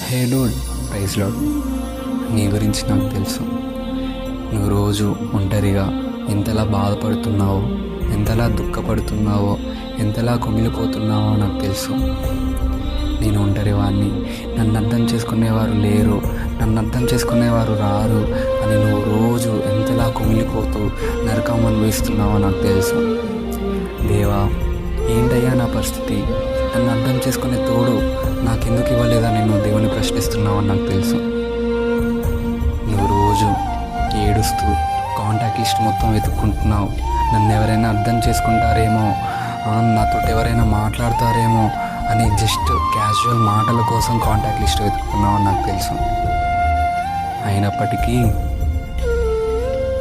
హే Dude, praise lord. నీ గురించి నాకు తెలుసు. నువ్వు రోజు ఒంటరిగా ఎంతలా బాధపడుతున్నావో, ఎంతలా దుఃఖపడుతున్నావో, ఎంతలా కుమిలిపోతున్నావో నాకు తెలుసు. నేను ఒంటరి వాడిని, నన్ను అర్థం చేసుకునేవారు లేరు, నన్ను అర్థం చేసుకునేవారు రారు అని నువ్వు రోజు ఎంతలా కుమిలిపోతూ నరకం అనుభవిస్తున్నావో నాకు తెలుసు. దేవా, ఏంటయ్యా నా పరిస్థితి? నన్ను అర్థం చేసుకునే తోడు నాకెందుకు ఇవ్వలేదని నువ్వు దేవుని ప్రశ్నిస్తున్నావు అని నాకు తెలుసు. నువ్వు రోజు ఏడుస్తూ కాంటాక్ట్ లిస్ట్ మొత్తం వెతుక్కుంటున్నావు. నన్ను ఎవరైనా అర్థం చేసుకుంటారేమో, నాతో ఎవరైనా మాట్లాడతారేమో అని జస్ట్ క్యాజువల్ మాటల కోసం కాంటాక్ట్ లిస్ట్ వెతుకుతున్నావు అని నాకు తెలుసు. అయినప్పటికీ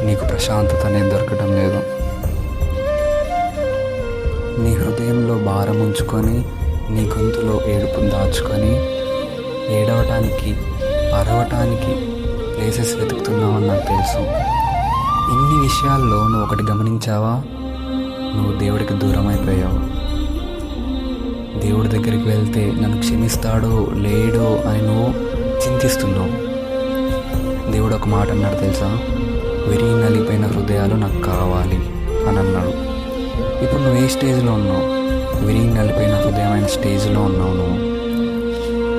నీకు ప్రశాంతత అనేది దొరకడం లేదు. నీ హృదయంలో భారం ఉంచుకొని, నీ గొంతులో ఏడుపును దాచుకొని, ఏడవటానికి అరవటానికి ప్లేసెస్ వెతుకుతున్నావని నాకు తెలుసు. ఇన్ని విషయాల్లో నువ్వు ఒకటి గమనించావా? నువ్వు దేవుడికి దూరం అయిపోయావు. దేవుడి దగ్గరికి వెళ్తే నన్ను క్షమిస్తాడో లేడో అని నువ్వు చింతిస్తున్నావు. దేవుడు ఒక మాట అన్నాడు తెలుసా? విరిగి నలిగిపోయిన హృదయాలు నాకు కావాలి అని అన్నాడు. ఇప్పుడు నువ్వు ఏ స్టేజ్లో ఉన్నావు? విరిగి నలిపోయిన హృదయమైన స్టేజ్లో ఉన్నావు నువ్వు.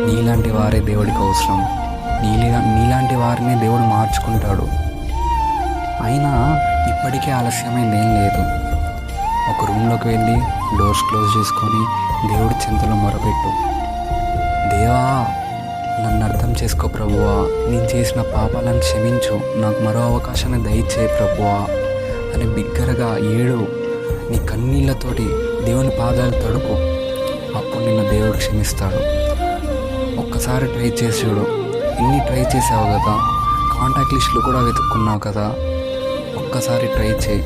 నీలాంటి వారే దేవుడికి అవసరం. నీలాంటి వారిని దేవుడు మార్చుకుంటాడు. అయినా ఇప్పటికే ఆలస్యమైంది ఏం లేదు. ఒక రూమ్లోకి వెళ్ళి డోర్స్ క్లోజ్ చేసుకొని దేవుడి చెంతలో మొరపెట్టు. దేవా, నన్ను అర్థం చేసుకో ప్రభువా, నేను చేసిన పాపాలను క్షమించు, నాకు మరో అవకాశాన్ని దయచేయి ప్రభువా అని బిగ్గరగా ఏడు. నీ కన్నీళ్ళతోటి దేవుని పాదాలు తడుపు. అప్పుడు నిన్ను దేవుడు క్షమిస్తాడు. ఒక్కసారి ట్రై చేసి చూడు. ఇన్ని ట్రై చేసావు కదా, కాంటాక్ట్ లిస్టులు కూడా వెతుక్కున్నావు కదా, ఒక్కసారి ట్రై చేయి.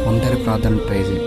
ఒంటరి ప్రార్థన ట్రై చేయి.